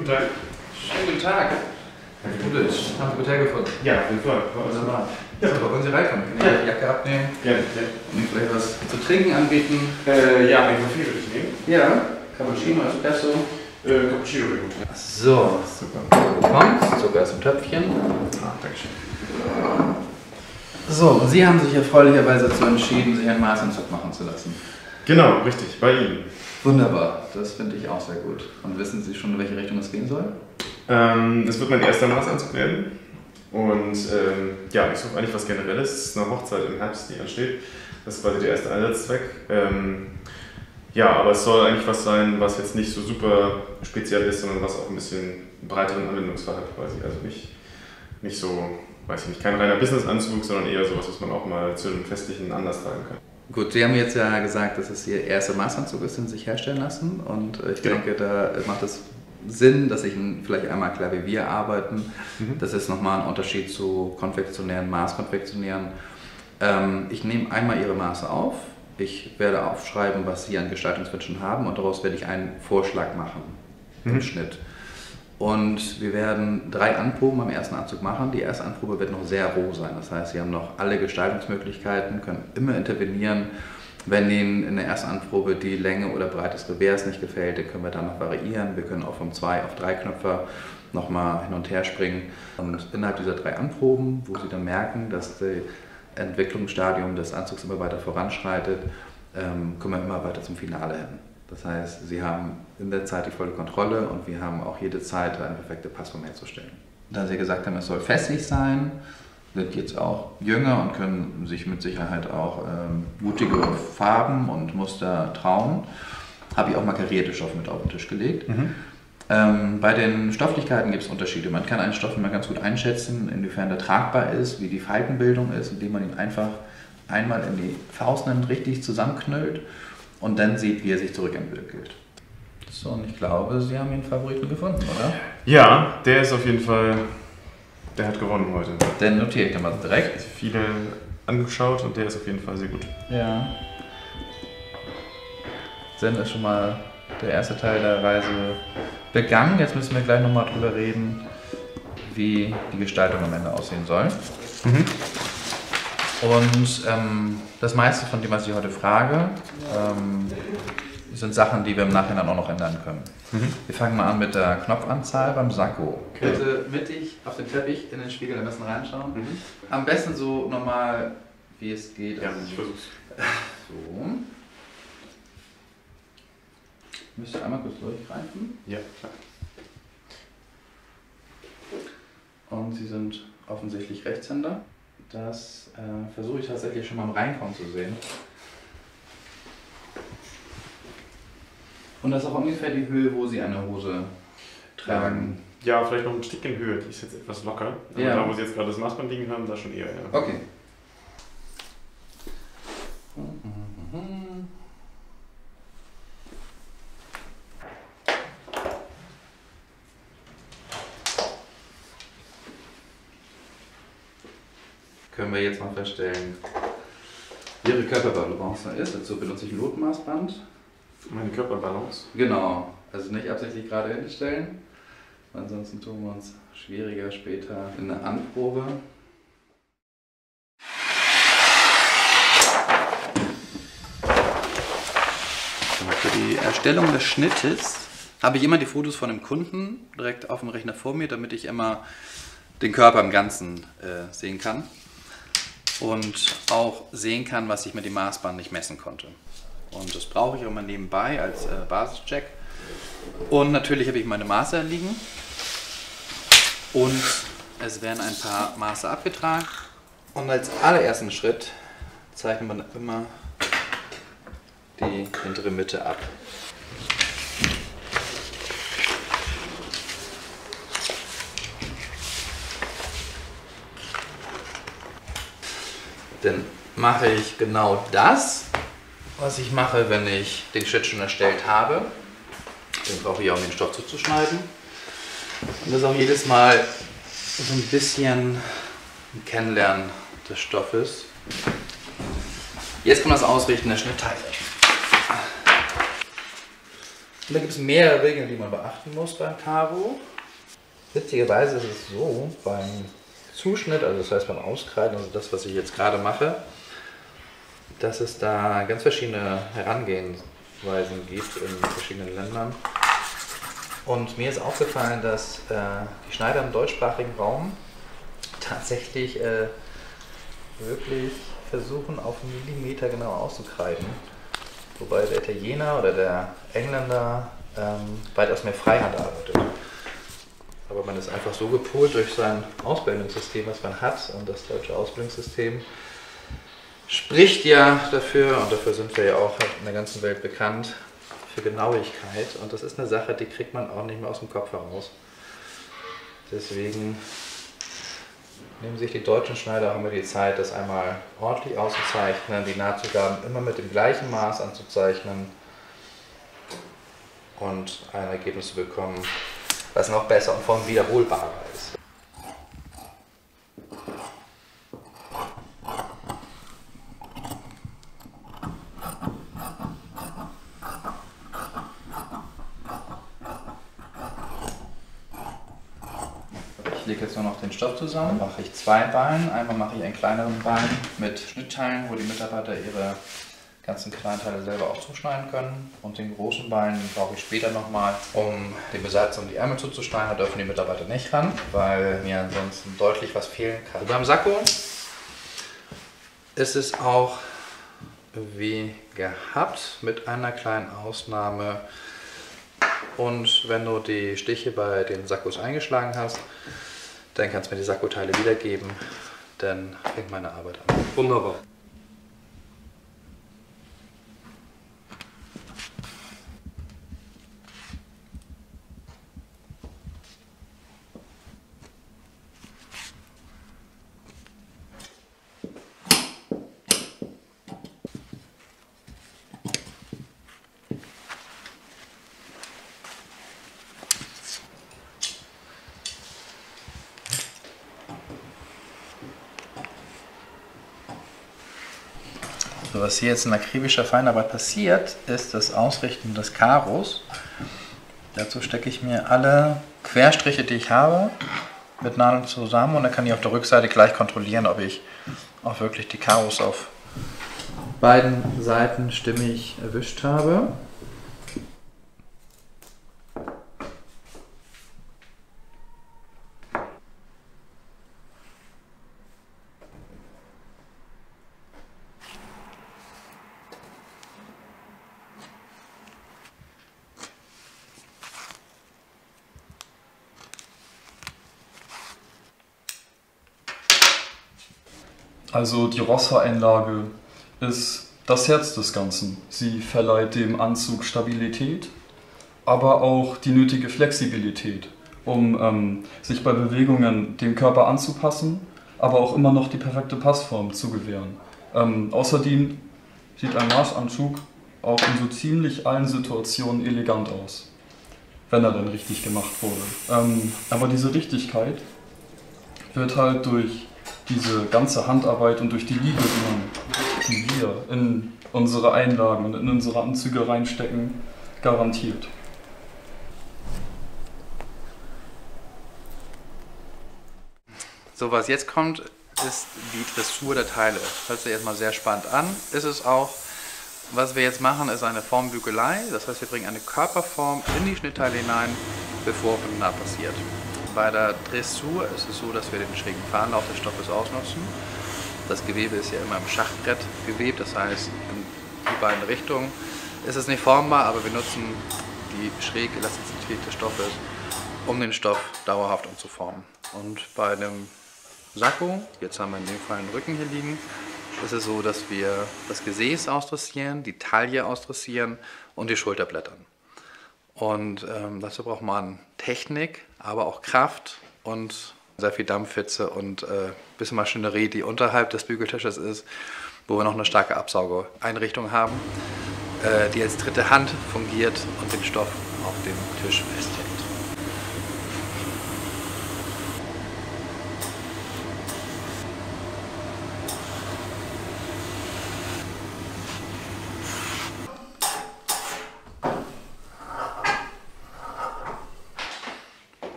Guten Tag. Schönen guten Tag. Herr Kudic, haben Sie gut hergefunden? Ja, auf jeden Fall. Wunderbar. Ja. So, wollen Sie reinkommen? Kann ich die Jacke abnehmen? Gerne. Und Ihnen vielleicht was zu trinken anbieten? Ja, einen Kaffee würde ich nehmen. Ja. Cappuccino, Espresso. Cappuccino wäre gut. So, super. Bekommt. Zucker ist im Töpfchen. Ah, Dankeschön. So, und Sie haben sich erfreulicherweise dazu entschieden, sich einen Maßanzug machen zu lassen. Genau, richtig, bei Ihnen. Wunderbar, das finde ich auch sehr gut. Und wissen Sie schon, in welche Richtung es gehen soll? Das wird mein erster Maßanzug werden. Und ja, ich suche eigentlich was Generelles. Es ist eine Hochzeit im Herbst, die ansteht. Das ist quasi der erste Einsatzzweck. Ja, aber es soll eigentlich was sein, was jetzt nicht so super speziell ist, sondern was auch ein bisschen einen breiteren Anwendungsfall hat quasi. Also nicht so, weiß ich nicht, kein reiner Businessanzug, sondern eher sowas, was man auch mal zu einem festlichen Anlass tragen kann. Gut, Sie haben jetzt ja gesagt, dass es Ihr erster Maßanzug ist, den Sie sich herstellen lassen. Und ich denke, da macht es Sinn, dass ich vielleicht einmal klar, wie wir arbeiten. Das ist nochmal ein Unterschied zu konfektionären, Maßkonfektionären. Ich nehme einmal Ihre Maße auf. Ich werde aufschreiben, was Sie an Gestaltungswünschen haben, und daraus werde ich einen Vorschlag machen im Schnitt. Und wir werden 3 Anproben am ersten Anzug machen. Die erste Anprobe wird noch sehr roh sein. Das heißt, Sie haben noch alle Gestaltungsmöglichkeiten, können immer intervenieren. Wenn Ihnen in der ersten Anprobe die Länge oder Breite des Revers nicht gefällt, dann können wir dann noch variieren. Wir können auch vom 2 auf 3 Knöpfer nochmal hin und her springen. Und innerhalb dieser 3 Anproben, wo Sie dann merken, dass das Entwicklungsstadium des Anzugs immer weiter voranschreitet, kommen wir immer weiter zum Finale hin. Das heißt, Sie haben in der Zeit die volle Kontrolle und wir haben auch jede Zeit, eine perfekte Passform herzustellen. Da Sie gesagt haben, es soll festlich sein, sind jetzt auch jünger und können sich mit Sicherheit auch mutige Farben und Muster trauen. Habe ich auch mal karierte Stoffe mit auf den Tisch gelegt. Bei den Stofflichkeiten gibt es Unterschiede. Man kann einen Stoff immer ganz gut einschätzen, inwiefern der tragbar ist, wie die Faltenbildung ist, indem man ihn einfach einmal in die Faust nimmt, richtig zusammenknüllt und dann sieht, wie er sich zurückentwickelt. So, und ich glaube, Sie haben Ihren Favoriten gefunden, oder? Ja, der ist auf jeden Fall, der hat gewonnen heute. Den notiere ich dann mal direkt. Viele angeschaut und der ist auf jeden Fall sehr gut. Ja. Dann ist schon mal der erste Teil der Reise begangen. Jetzt müssen wir gleich nochmal drüber reden, wie die Gestaltung am Ende aussehen soll. Und das meiste von dem, was ich heute frage, sind Sachen, die wir im Nachhinein auch noch ändern können. Wir fangen mal an mit der Knopfanzahl beim Sakko. Bitte mittig auf den Teppich in den Spiegel ein bisschen reinschauen. Am besten so normal, wie es geht. Ja, ich versuch's. So. Müsst ihr einmal kurz durchgreifen. Ja, klar. Und Sie sind offensichtlich Rechtshänder. Das versuche ich tatsächlich schon mal im Reinkommen zu sehen. Und das ist auch ungefähr die Höhe, wo Sie eine Hose tragen. Ja, vielleicht noch ein Stück in Höhe, die ist jetzt etwas locker. Aber Ja. da, wo Sie jetzt gerade das Maßband liegen haben, da schon eher, ja. Okay. Können wir jetzt mal feststellen, wie Ihre Körperbalance ist. Dazu benutze ich ein Notmaßband. Meine Körperbalance. Genau, also nicht absichtlich gerade hinstellen, ansonsten tun wir uns schwieriger später in der Anprobe. Für die Erstellung des Schnittes habe ich immer die Fotos von dem Kunden direkt auf dem Rechner vor mir, damit ich immer den Körper im Ganzen sehen kann und auch sehen kann, was ich mit dem Maßband nicht messen konnte. Und das brauche ich immer nebenbei als Basischeck. Und natürlich habe ich meine Maße liegen. Und es werden ein paar Maße abgetragen. Und als allerersten Schritt zeichnet man immer die hintere Mitte ab. Dann mache ich genau das, was ich mache, wenn ich den Schnitt schon erstellt habe. Dann brauche ich auch, um den Stoff zuzuschneiden. Und das ist auch jedes Mal so ein bisschen ein Kennenlernen des Stoffes. Jetzt kommt das Ausrichten der Schnittteile. Da gibt es mehrere Regeln, die man beachten muss beim Karo. Witzigerweise ist es so, beim Zuschnitt, also das heißt beim Auskreiden, also das, was ich jetzt gerade mache, dass es da ganz verschiedene Herangehensweisen gibt in verschiedenen Ländern. Und mir ist aufgefallen, dass die Schneider im deutschsprachigen Raum tatsächlich wirklich versuchen, auf Millimeter genau auszukreiden. Wobei der Italiener oder der Engländer weitaus mehr Freihand arbeitet. Aber man ist einfach so gepolt durch sein Ausbildungssystem, was man hat. Und das deutsche Ausbildungssystem spricht ja dafür, und dafür sind wir ja auch in der ganzen Welt bekannt, für Genauigkeit. Und das ist eine Sache, die kriegt man auch nicht mehr aus dem Kopf heraus. Deswegen nehmen sich die deutschen Schneider auch immer die Zeit, das einmal ordentlich auszuzeichnen, die Nahtzugaben immer mit dem gleichen Maß anzuzeichnen und ein Ergebnis zu bekommen, was noch besser und vor allem wiederholbarer ist. Ich lege jetzt nur noch den Stoff zusammen. Dann mache ich 2 Ballen. Einmal mache ich einen kleineren Ballen mit Schnittteilen, wo die Mitarbeiter ihre ganzen Kleinteile selber auch zuschneiden können. Und den großen Ballen den brauche ich später nochmal, um den Besatz und die Ärmel zuzuschneiden. Da dürfen die Mitarbeiter nicht ran, weil mir ansonsten deutlich was fehlen kann. Also beim Sakko ist es auch wie gehabt, mit einer kleinen Ausnahme. Und wenn du die Stiche bei den Sakkos eingeschlagen hast, dann kannst du mir die Sakkoteile wiedergeben. Dann fängt meine Arbeit an. Wunderbar. So, was hier jetzt in akribischer Feinarbeit passiert, ist das Ausrichten des Karos. Dazu stecke ich mir alle Querstriche, die ich habe, mit Nadeln zusammen und dann kann ich auf der Rückseite gleich kontrollieren, ob ich auch wirklich die Karos auf beiden Seiten stimmig erwischt habe. Also die Rossa-Einlage ist das Herz des Ganzen. Sie verleiht dem Anzug Stabilität, aber auch die nötige Flexibilität, um sich bei Bewegungen dem Körper anzupassen, aber auch immer noch die perfekte Passform zu gewähren. Außerdem sieht ein Marschanzug auch in so ziemlich allen Situationen elegant aus, wenn er dann richtig gemacht wurde. Aber diese Richtigkeit wird halt durch diese ganze Handarbeit und durch die Liebe, die wir in unsere Einlagen und in unsere Anzüge reinstecken, garantiert. So, was jetzt kommt, ist die Dressur der Teile. Hört sich erstmal sehr spannend an. Ist es auch. Was wir jetzt machen, ist eine Formbügelei. Das heißt, wir bringen eine Körperform in die Schnittteile hinein, bevor Naht passiert. Bei der Dressur ist es so, dass wir den schrägen Fahnenlauf des Stoffes ausnutzen. Das Gewebe ist ja immer im Schachbrett gewebt, das heißt in die beiden Richtungen. Es ist nicht formbar, aber wir nutzen die schräge Elastizität des Stoffes, um den Stoff dauerhaft umzuformen. Und bei dem Sakko, jetzt haben wir in dem Fall einen Rücken hier liegen, ist es so, dass wir das Gesäß ausdressieren, die Taille ausdressieren und die Schulter blättern. Und dazu braucht man Technik, aber auch Kraft und sehr viel Dampfhitze und ein bisschen Maschinerie, die unterhalb des Bügeltisches ist, wo wir noch eine starke Absaugeeinrichtung haben, die als dritte Hand fungiert und den Stoff auf dem Tisch festhält.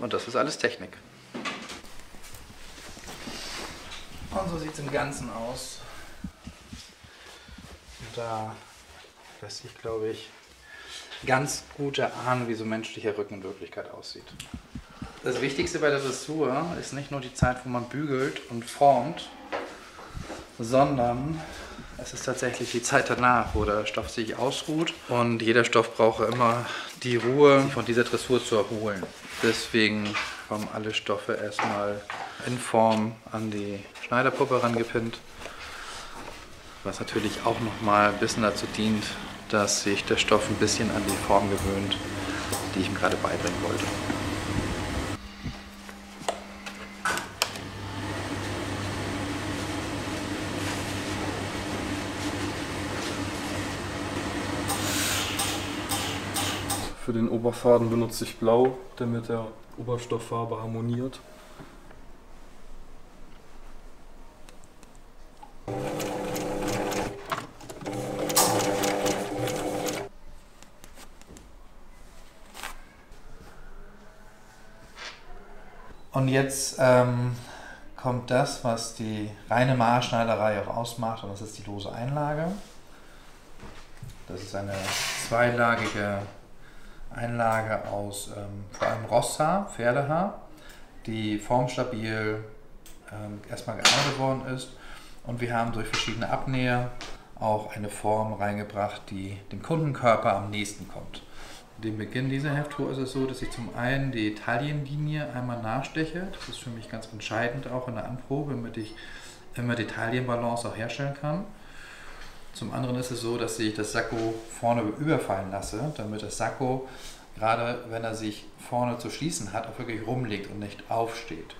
Und das ist alles Technik. Und so sieht es im Ganzen aus. Da lässt sich, glaube ich, ganz gut erahnen, wie so menschlicher Rücken in Wirklichkeit aussieht. Das Wichtigste bei der Dressur ist nicht nur die Zeit, wo man bügelt und formt, sondern es ist tatsächlich die Zeit danach, wo der Stoff sich ausruht. Und jeder Stoff braucht immer die Ruhe, sich von dieser Dressur zu erholen. Deswegen kommen alle Stoffe erstmal in Form an die Schneiderpuppe rangepinnt. Was natürlich auch nochmal ein bisschen dazu dient, dass sich der Stoff ein bisschen an die Form gewöhnt, die ich ihm gerade beibringen wollte. Für den Oberfaden benutze ich Blau, der mit der Oberstofffarbe harmoniert. Und jetzt kommt das, was die reine Maßschneiderei auch ausmacht, und das ist die lose Einlage. Das ist eine zweilagige Einlage aus vor allem Rosshaar, Pferdehaar, die formstabil erstmal gearbeitet worden ist. Und wir haben durch verschiedene Abnäher auch eine Form reingebracht, die dem Kundenkörper am nächsten kommt. Dem Beginn dieser Heftour ist es so, dass ich zum einen die Taillenlinie einmal nachsteche. Das ist für mich ganz entscheidend auch in der Anprobe, damit ich immer die Taillenbalance auch herstellen kann. Zum anderen ist es so, dass ich das Sakko vorne überfallen lasse, damit das Sakko, gerade wenn er sich vorne zu schließen hat, auch wirklich rumliegt und nicht aufsteht.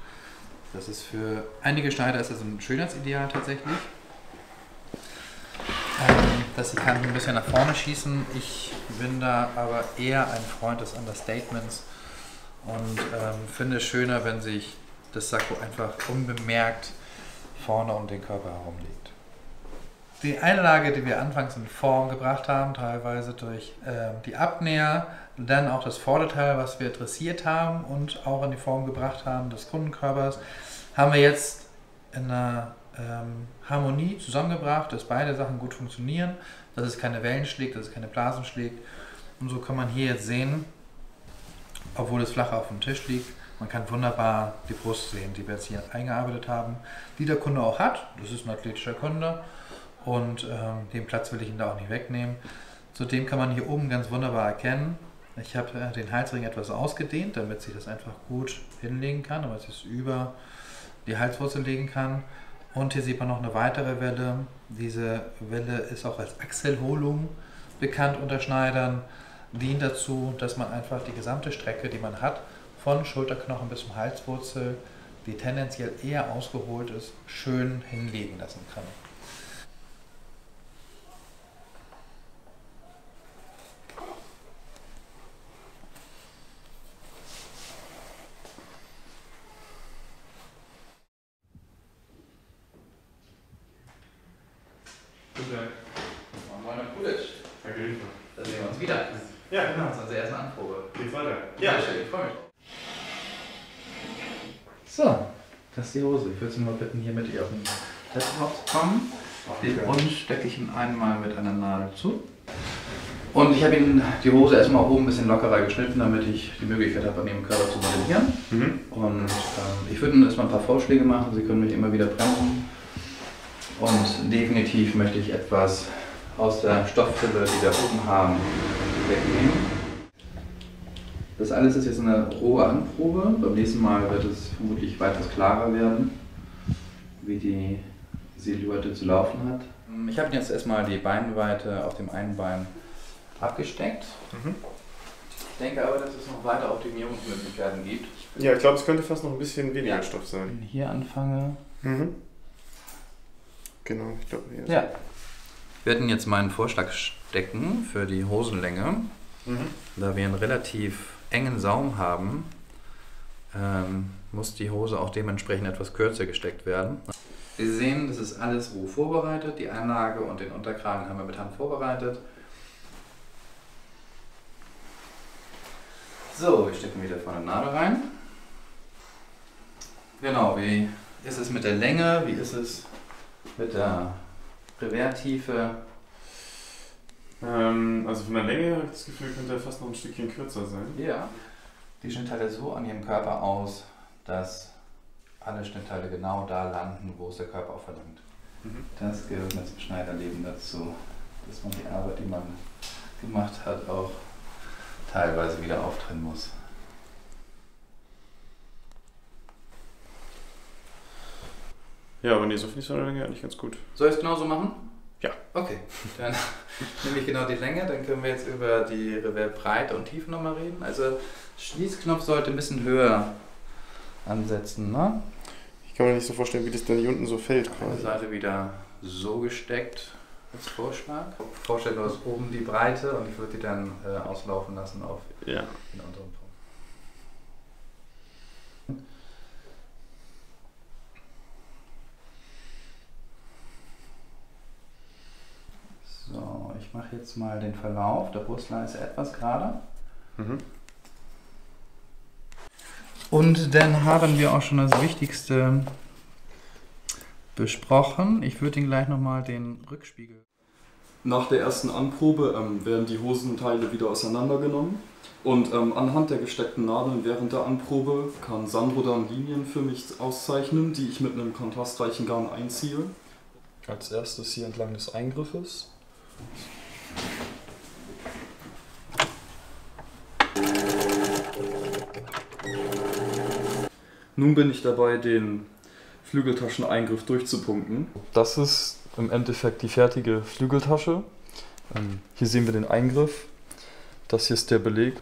Das ist für einige Schneider ist das ein Schönheitsideal tatsächlich. Dass die Kanten ein bisschen nach vorne schießen. Ich bin da aber eher ein Freund des Understatements und finde es schöner, wenn sich das Sakko einfach unbemerkt vorne um den Körper herumlegt. Die Einlage, die wir anfangs in Form gebracht haben, teilweise durch die Abnäher, dann auch das Vorderteil, was wir dressiert haben und auch in die Form gebracht haben des Kundenkörpers, haben wir jetzt in einer Harmonie zusammengebracht, dass beide Sachen gut funktionieren, dass es keine Wellen schlägt, dass es keine Blasen schlägt. Und so kann man hier jetzt sehen, obwohl es flach auf dem Tisch liegt, man kann wunderbar die Brust sehen, die wir jetzt hier eingearbeitet haben, die der Kunde auch hat. Das ist ein athletischer Kunde und den Platz will ich ihm da auch nicht wegnehmen. Zudem kann man hier oben ganz wunderbar erkennen, ich habe den Halsring etwas ausgedehnt, damit sich das einfach gut hinlegen kann, damit ich es über die Halswurzel legen kann. Und hier sieht man noch eine weitere Welle. Diese Welle ist auch als Achselholung bekannt unter Schneidern. Dient dazu, dass man einfach die gesamte Strecke, die man hat, von Schulterknochen bis zum Halswurzel, die tendenziell eher ausgeholt ist, schön hinlegen lassen kann. Moin Kulic. Danke, Hilfe. Da sehen wir uns wieder. Ja, Genau, das ist unsere erste Anprobe. Geht's weiter? Ja, schön, ich freue mich. So, das ist die Hose. Ich würde Sie mal bitten, hier mit ihr auf den Laptop zu kommen. Den Bund stecke ich ihn einmal mit einer Nadel zu. Und ich habe Ihnen die Hose erstmal oben ein bisschen lockerer geschnitten, damit ich die Möglichkeit habe, an Ihrem Körper zu modellieren. Und ich würde Ihnen erstmal ein paar Vorschläge machen. Sie können mich immer wieder bremsen. Und definitiv möchte ich etwas aus der Stofffülle, die wir oben haben, wegnehmen. Das alles ist jetzt eine rohe Anprobe. Beim nächsten Mal wird es vermutlich weitaus klarer werden, wie die Silhouette zu laufen hat. Ich habe jetzt erstmal die Beinweite auf dem einen Bein abgesteckt. Ich denke aber, dass es noch weitere Optimierungsmöglichkeiten gibt. Ja, ich glaube, es könnte fast noch ein bisschen weniger Stoff Wenn sein. ich hier anfange. Genau, ich glaube hier. Ja. Wir werden jetzt meinen Vorschlag stecken für die Hosenlänge. Da wir einen relativ engen Saum haben, muss die Hose auch dementsprechend etwas kürzer gesteckt werden. Sie sehen, das ist alles roh vorbereitet. Die Einlage und den Unterkragen haben wir mit Hand vorbereitet. So, wir stecken wieder vorne Nadel rein. Genau, wie ist es mit der Länge, wie ist es mit der Revertiefe? Also von der Länge habe ich das Gefühl, könnte er fast noch ein Stückchen kürzer sein. Ja. Die Schnittteile so an ihrem Körper aus, dass alle Schnittteile genau da landen, wo es der Körper auch verlangt. Das gehört zum Schneiderleben dazu, dass man die Arbeit, die man gemacht hat, auch teilweise wieder auftrennen muss. Ja, aber nee, so finde ich es von der Länge eigentlich ganz gut. Soll ich es genauso machen? Ja. Okay, dann nehme ich genau die Länge, dann können wir jetzt über die Reverbreite und Tiefe nochmal reden. Also Schließknopf sollte ein bisschen höher ansetzen, ne? Ich kann mir nicht so vorstellen, wie das dann hier unten so fällt Eine Seite wieder so gesteckt als Vorschlag. Vorstellen wir uns oben die Breite und ich würde die dann auslaufen lassen auf Ja. den unteren Punkt. So, ich mache jetzt mal den Verlauf. Der Brustlein ist etwas gerade. Und dann haben wir auch schon das Wichtigste besprochen. Ich würde Ihnen gleich nochmal den Rückspiegel. Nach der ersten Anprobe werden die Hosenteile wieder auseinandergenommen und anhand der gesteckten Nadeln während der Anprobe kann Sandro dann Linien für mich auszeichnen, die ich mit einem kontrastreichen Garn einziehe. Als erstes hier entlang des Eingriffes. Nun bin ich dabei, den Flügeltascheneingriff durchzupunkten. Das ist im Endeffekt die fertige Flügeltasche. Hier sehen wir den Eingriff. Das hier ist der Beleg.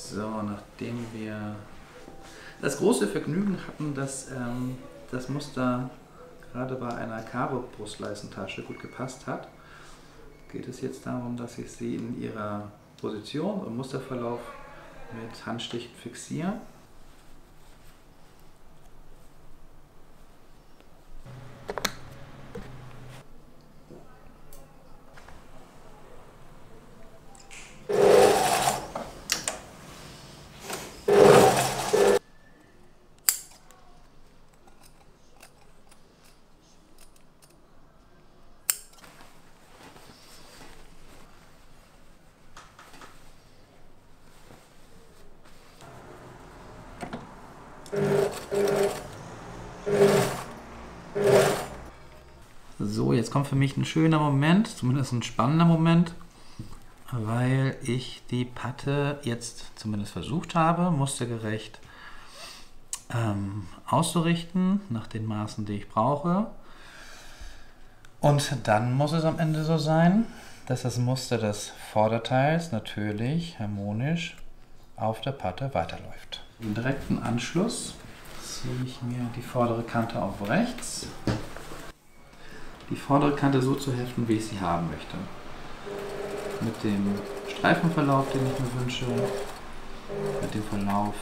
So, nachdem wir das große Vergnügen hatten, dass das Muster gerade bei einer Karo-Brustleistentasche gut gepasst hat, geht es jetzt darum, dass ich sie in ihrer Position und Musterverlauf mit Handstichen fixiere. So, jetzt kommt für mich ein schöner Moment, zumindest ein spannender Moment, weil ich die Patte jetzt zumindest versucht habe, mustergerecht auszurichten, nach den Maßen, die ich brauche. Und dann muss es am Ende so sein, dass das Muster des Vorderteils natürlich harmonisch auf der Patte weiterläuft. Im direkten Anschluss ziehe ich mir die vordere Kante auf rechts. Die vordere Kante so zu heften, wie ich sie haben möchte. Mit dem Streifenverlauf, den ich mir wünsche, mit dem Verlauf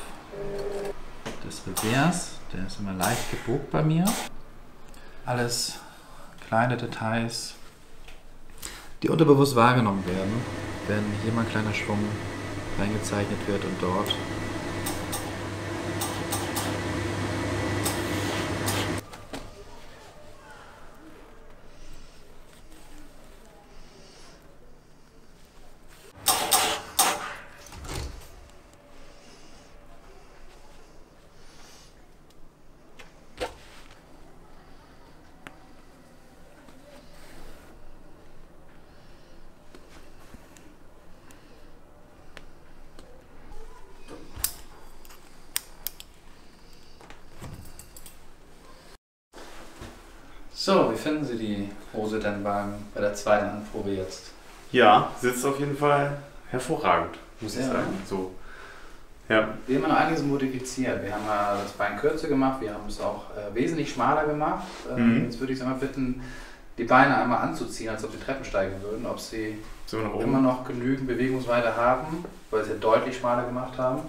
des Revers, der ist immer leicht gebogt bei mir. Alles kleine Details, die unterbewusst wahrgenommen werden, wenn hier mal ein kleiner Schwung reingezeichnet wird und dort. So, wie finden Sie die Hose denn bei der zweiten Anprobe jetzt? Ja, sitzt auf jeden Fall hervorragend, muss ich Ja. sagen. So. Ja. Wir haben noch einiges modifiziert. Wir haben ja das Bein kürzer gemacht, wir haben es auch wesentlich schmaler gemacht. Jetzt würde ich Sie mal bitten, die Beine einmal anzuziehen, als ob Sie Treppen steigen würden, ob Sie Sind wir noch oben? immer noch genügend Bewegungsweite haben, weil Sie es ja deutlich schmaler gemacht haben.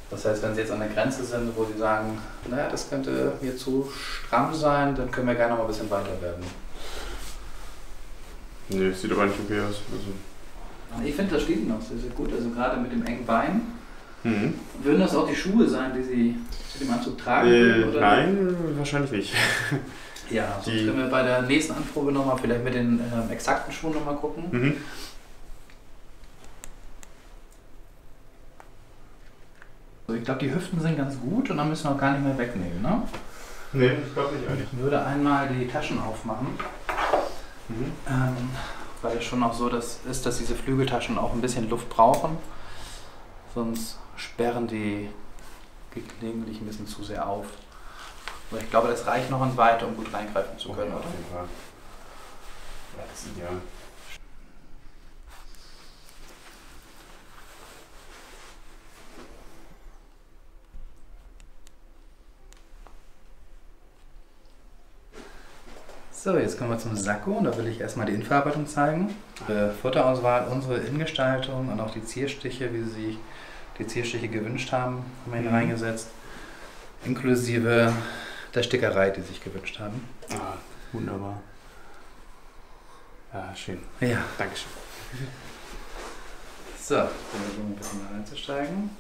Das heißt, wenn Sie jetzt an der Grenze sind, wo Sie sagen, naja, das könnte mir zu stramm sein, dann können wir gerne noch mal ein bisschen weiter werden. Nee, sieht aber nicht okay aus. Also. Ich finde, das steht noch sehr, sehr gut. Also gerade mit dem engen Bein. Mhm. Würden das auch die Schuhe sein, die Sie zu dem Anzug tragen würden? Oder? Nein, wahrscheinlich nicht. Ja, sonst können wir bei der nächsten Anprobe nochmal vielleicht mit den exakten Schuhen nochmal gucken. Mhm. So, ich glaube, die Hüften sind ganz gut und dann müssen wir auch gar nicht mehr wegnehmen. Ne? Nee, ich glaube nicht eigentlich. Ich würde einmal die Taschen aufmachen, Mhm. weil es schon auch so ist, dass diese Flügeltaschen auch ein bisschen Luft brauchen. Sonst sperren die gelegentlich ein bisschen zu sehr auf. Aber ich glaube, das reicht noch an Weite, um gut reingreifen zu können, Auf oder? jeden Fall. Ja, das ist ideal. So, jetzt kommen wir zum Sakko und da will ich erstmal die Innenverarbeitung zeigen. Futterauswahl, unsere Innengestaltung und auch die Zierstiche, wie Sie sich die Zierstiche gewünscht haben, haben wir hier reingesetzt. Inklusive der Stickerei, die Sie sich gewünscht haben. Ah, wunderbar. Ja, schön. Ja. Dankeschön. So, dann versuchen wir ein bisschen mal einzusteigen.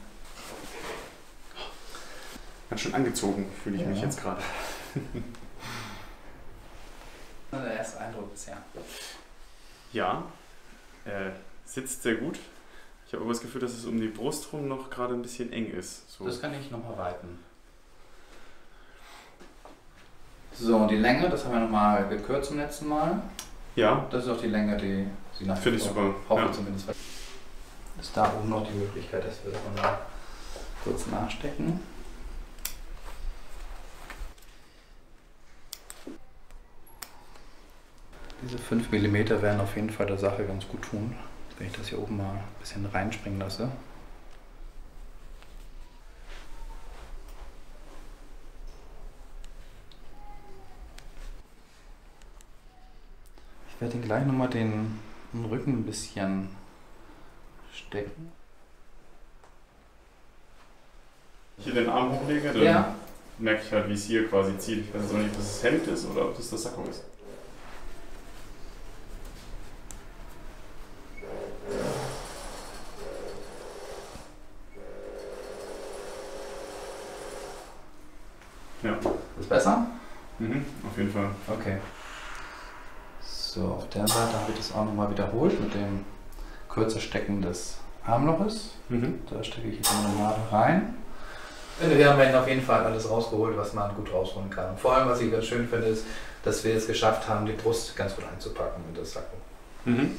Ganz schön angezogen fühle ich mich Ja. jetzt gerade. Der erste Eindruck bisher. Ja, sitzt sehr gut. Ich habe aber das Gefühl, dass es um die Brust rum noch gerade ein bisschen eng ist. So. Das kann ich nochmal weiten. So, und die Länge, das haben wir nochmal gekürzt zum letzten Mal. Ja, Das ist auch die Länge, die Sie nach finde ich super. hoffe Ja. zumindest. Ist da oben noch die Möglichkeit, dass wir das mal kurz nachstecken. Diese 5 mm werden auf jeden Fall der Sache ganz gut tun, wenn ich das hier oben mal ein bisschen reinspringen lasse. Ich werde ihn gleich nochmal den Rücken ein bisschen stecken. Hier den Arm hochlege, dann Ja. merke ich halt, wie es hier quasi zieht. Ich weiß jetzt noch nicht, ob das das Hemd ist oder ob das das Sakko ist. Ja, Ist besser? auf jeden Fall. Okay. So, auf der Seite habe ich das auch nochmal wiederholt mit dem kürzer Stecken des Armloches. Da stecke ich jetzt eine Nadel rein. Wir haben auf jeden Fall alles rausgeholt, was man gut rausholen kann. Und vor allem, was ich ganz schön finde, ist, dass wir es geschafft haben, die Brust ganz gut einzupacken mit das Sakko. Mhm.